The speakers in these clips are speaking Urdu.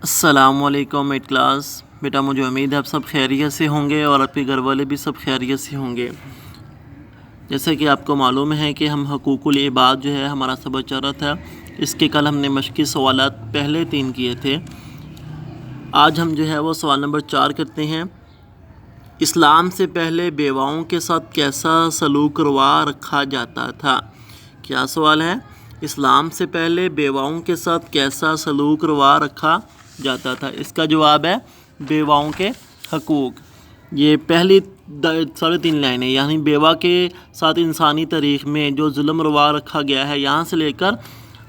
السلام علیکم ایٹ کلاس بیٹا، مجھے امید ہے آپ سب خیریت سے ہوں گے اور آپ کے گھر والے بھی سب خیریت سے ہوں گے۔ جیسا کہ آپ کو معلوم ہے کہ ہم حقوق العباد جو ہے ہمارا سبق چل رہا تھا، اس کے کل ہم نے مشقی سوالات پہلے 3 کیے تھے۔ آج ہم جو ہے وہ سوال نمبر 4 کرتے ہیں۔ اسلام سے پہلے بیواؤں کے ساتھ کیسا سلوک روا رکھا جاتا تھا؟ کیا سوال ہے؟ اسلام سے پہلے بیواؤں کے ساتھ کیسا سلوک روا رکھا جاتا تھا؟ اس کا جواب ہے بیواؤں کے حقوق۔ یہ پہلی 3.5 لائنیں، یعنی بیوہ کے ساتھ انسانی تاریخ میں جو ظلم روا رکھا گیا ہے، یہاں سے لے کر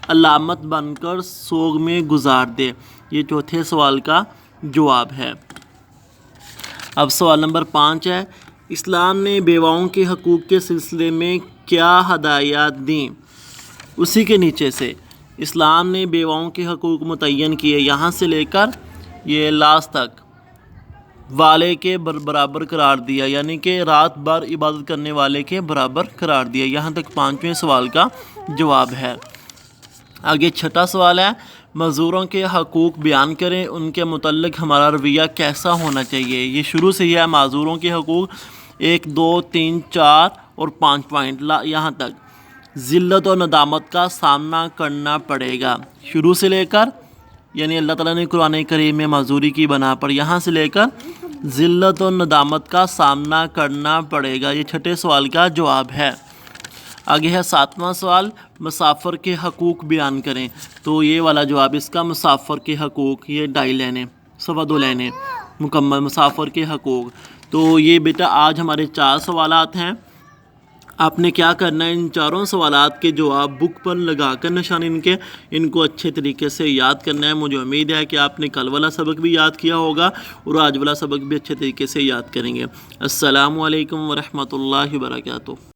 علامت بن کر سوگ میں گزار دے، یہ چوتھے سوال کا جواب ہے۔ اب سوال نمبر 5 ہے، اسلام نے بیواؤں کے حقوق کے سلسلے میں کیا ہدایات دیں؟ اسی کے نیچے سے اسلام نے بیواؤں کے حقوق متعین کیے، یہاں سے لے کر یہ لاسٹ تک والے کے برابر قرار دیا، یعنی کہ رات بھر عبادت کرنے والے کے برابر قرار دیا۔ یہاں تک 5ویں سوال کا جواب ہے۔ آگے 6واں سوال ہے، معذوروں کے حقوق بیان کریں، ان کے متعلق ہمارا رویہ کیسا ہونا چاہیے؟ یہ شروع سے ہی ہے، معذوروں کے حقوق 1 2 3 4 اور 5 پوائنٹ یہاں تک۔ ذلت و ندامت کا سامنا کرنا پڑے گا، شروع سے لے کر، یعنی اللہ تعالیٰ نے قرآن کریم میں معذوری کی بنا پر یہاں سے لے کر ذلت و ندامت کا سامنا کرنا پڑے گا، یہ 6 سوال کا جواب ہے۔ آگے ہے 7واں سوال، مسافر کے حقوق بیان کریں، تو یہ والا جواب اس کا مسافر کے حقوق، یہ 2.5 لائنیں، 2.25 لائنیں مکمل مسافر کے حقوق۔ تو یہ بیٹا آج ہمارے 4 سوالات ہیں۔ آپ نے کیا کرنا ہے، ان 4 سوالات کے جواب بک پر لگا کر نشان ان کو اچھے طریقے سے یاد کرنا ہے۔ مجھے امید ہے کہ آپ نے کل والا سبق بھی یاد کیا ہوگا اور آج والا سبق بھی اچھے طریقے سے یاد کریں گے۔ السلام علیکم ورحمۃ اللہ وبرکاتہ۔